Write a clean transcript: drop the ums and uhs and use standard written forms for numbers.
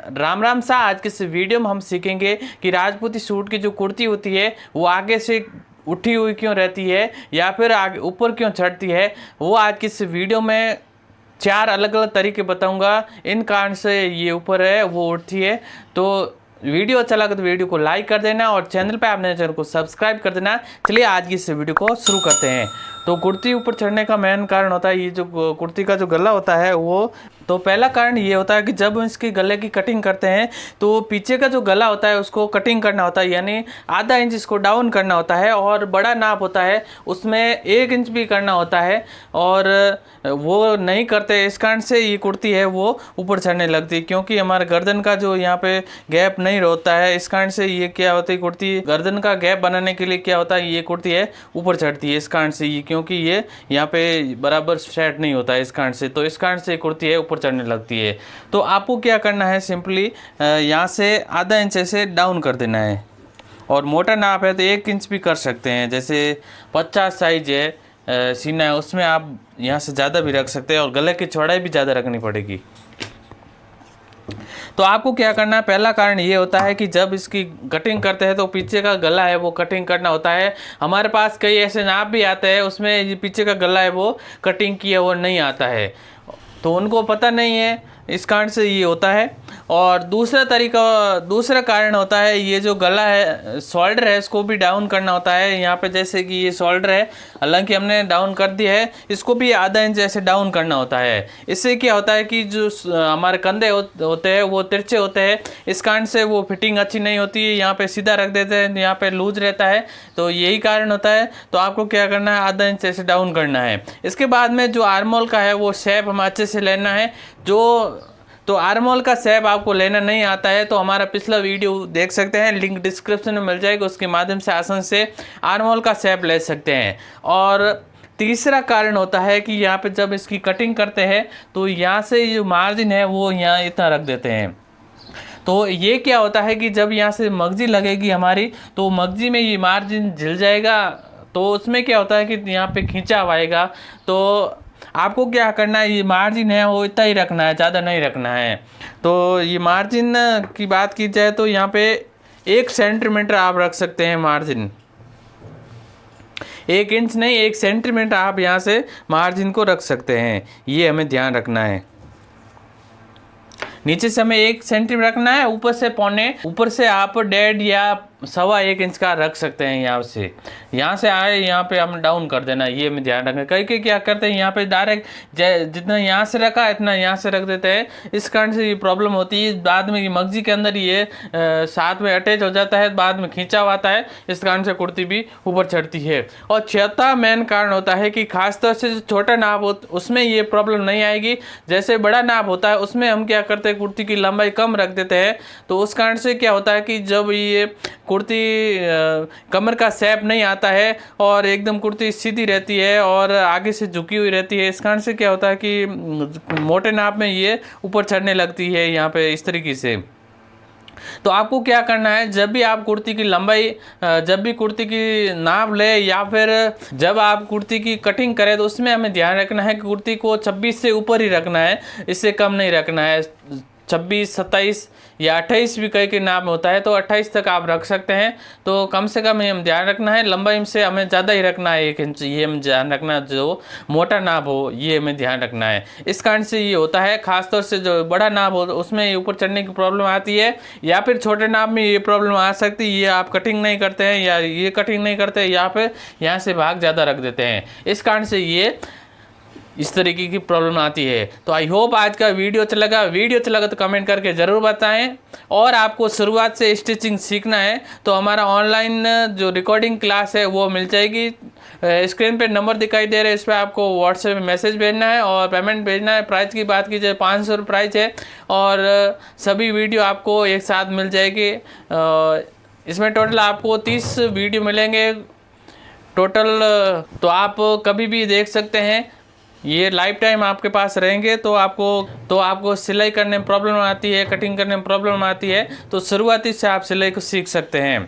राम राम सा। आज के इस वीडियो में हम सीखेंगे कि राजपूती सूट की जो कुर्ती होती है वो आगे से उठी हुई क्यों रहती है या फिर आगे ऊपर क्यों चढ़ती है। वो आज की इस वीडियो में 4 अलग अलग तरीके बताऊंगा। इन कारण से ये ऊपर है वो उठती है। तो वीडियो अच्छा लगा तो वीडियो को लाइक कर देना और चैनल पे आपने चैनल को सब्सक्राइब कर देना। चलिए आज की इस वीडियो को शुरू करते हैं। तो कुर्ती ऊपर चढ़ने का मेन कारण होता है ये जो कुर्ती का जो गला होता है वो। तो पहला कारण ये होता है कि जब इसके गले की कटिंग करते हैं तो पीछे का जो गला होता है उसको कटिंग करना होता है, यानी आधा इंच इसको डाउन करना होता है। और बड़ा नाप होता है उसमें 1 इंच भी करना होता है और वो नहीं करते। इस कारण से ये कुर्ती है वो ऊपर चढ़ने लगती है, क्योंकि हमारे गर्दन का जो यहाँ पे गैप नहीं होता है। इस कारण से ये क्या होता है, कुर्ती गर्दन का गैप बनाने के लिए क्या होता है ये कुर्ती है ऊपर चढ़ती है। इस कारण से ये, क्योंकि ये यहाँ पे बराबर सेट नहीं होता है इस कारण से, तो इस कारण से कुर्ती है ऊपर चढ़ने लगती है। तो आपको क्या करना है, सिंपली यहाँ से आधा इंच ऐसे डाउन कर देना है। और मोटा नाप है तो 1 इंच भी कर सकते हैं। जैसे 50 साइज है सीना है उसमें आप यहाँ से ज़्यादा भी रख सकते हैं और गले की चौड़ाई भी ज़्यादा रखनी पड़ेगी। तो आपको क्या करना है, पहला कारण ये होता है कि जब इसकी कटिंग करते हैं तो पीछे का गला है वो कटिंग करना होता है। हमारे पास कई ऐसे नाप भी आते हैं उसमें ये पीछे का गला है वो कटिंग किया वो नहीं आता है, तो उनको पता नहीं है, इस कारण से ये होता है। और दूसरा कारण होता है ये जो गला है शोल्डर है इसको भी डाउन करना होता है। यहाँ पे जैसे कि ये शोल्डर है, हालांकि हमने डाउन कर दिया है, इसको भी आधा इंच ऐसे डाउन करना होता है। इससे क्या होता है कि जो हमारे कंधे होते हैं वो तिरछे होते हैं, इस कारण से वो फिटिंग अच्छी नहीं होती है। यहाँ पे सीधा रख देते हैं, यहाँ पे लूज रहता है, तो यही कारण होता है। तो आपको क्या करना है, आधा इंच ऐसे डाउन करना है। इसके बाद में जो आर्मोल का है वो शेप हम अच्छे से लेना है। तो आर्मोल का शेप आपको लेना नहीं आता है तो हमारा पिछला वीडियो देख सकते हैं, लिंक डिस्क्रिप्शन में मिल जाएगा, उसके माध्यम से आसान से आर्मोल का शेप ले सकते हैं। और तीसरा कारण होता है कि यहाँ पे जब इसकी कटिंग करते हैं तो यहाँ से जो मार्जिन है वो यहाँ इतना रख देते हैं। तो ये क्या होता है कि जब यहाँ से मगजी लगेगी हमारी तो मगजी में ये मार्जिन झिल जाएगा, तो उसमें क्या होता है कि यहाँ पे खींचाव आएगा। तो आपको क्या करना है, ये मार्जिन है वो इतना ही रखना है, ज़्यादा नहीं रखना है। तो ये मार्जिन की बात की जाए तो यहाँ पे 1 सेंटीमीटर आप रख सकते हैं मार्जिन। 1 इंच नहीं, 1 सेंटीमीटर आप यहाँ से मार्जिन को रख सकते हैं, ये हमें ध्यान रखना है। नीचे से हमें 1 सेंटीमीटर रखना है, ऊपर से आप 1.5 या 1.25 इंच का रख सकते हैं। यहाँ से आए यहाँ पे हम डाउन कर देना, ये में ध्यान रखना। कई क्या करते हैं यहाँ पे डायरेक्ट जितना यहाँ से रखा इतना यहाँ से रख देते हैं, इस कारण से ये प्रॉब्लम होती है। बाद में मगजी के अंदर ये साथ में अटैच हो जाता है, बाद में खींचाव आता है, इस कारण से कुर्ती भी ऊपर चढ़ती है। और चौथा मेन कारण होता है कि खासतौर से जो छोटा नाप हो उसमें ये प्रॉब्लम नहीं आएगी। जैसे बड़ा नाप होता है उसमें हम क्या करते हैं, कुर्ती की लंबाई कम रख देते हैं, तो उस कारण से क्या होता है कि जब ये कुर्ती कमर का शेप नहीं आता है और एकदम कुर्ती सीधी रहती है और आगे से झुकी हुई रहती है, इस कारण से क्या होता है कि मोटे नाप में ये ऊपर चढ़ने लगती है यहाँ पे इस तरीके से। तो आपको क्या करना है, जब भी आप कुर्ती की लंबाई, जब भी कुर्ती की नाप ले या फिर जब आप कुर्ती की कटिंग करें तो उसमें हमें ध्यान रखना है कि कुर्ती को 26 से ऊपर ही रखना है, इससे कम नहीं रखना है। 26, 27 या 28 भी कई के नाप में होता है, तो 28 तक आप रख सकते हैं। तो कम से कम हम ध्यान रखना है, लंबाई से हमें ज़्यादा ही रखना है 1 इंच, ये हम ध्यान रखना। जो मोटा नाप हो ये हमें ध्यान रखना है, इस कारण से ये होता है। खासतौर से जो बड़ा नाप हो उसमें ऊपर चढ़ने की प्रॉब्लम आती है, या फिर छोटे नाप में ये प्रॉब्लम आ सकती है, ये आप कटिंग नहीं करते हैं या ये कटिंग नहीं करते या फिर यहाँ से भाग ज़्यादा रख देते हैं, इस कारण से ये इस तरीके की प्रॉब्लम आती है। तो आई होप आज का वीडियो अच्छा लगा तो कमेंट करके ज़रूर बताएं। और आपको शुरुआत से स्टिचिंग सीखना है तो हमारा ऑनलाइन जो रिकॉर्डिंग क्लास है वो मिल जाएगी। स्क्रीन पे नंबर दिखाई दे रहे हैं, इस पर आपको व्हाट्सएप में मैसेज भेजना है और पेमेंट भेजना है। प्राइस की बात की जाए 500 प्राइस है और सभी वीडियो आपको एक साथ मिल जाएगी। इसमें टोटल आपको 30 वीडियो मिलेंगे टोटल, तो आप कभी भी देख सकते हैं। ये लाइफ टाइम आपके पास रहेंगे। तो आपको सिलाई करने में प्रॉब्लम आती है, कटिंग करने में प्रॉब्लम आती है, तो शुरुआती से आप सिलाई को सीख सकते हैं।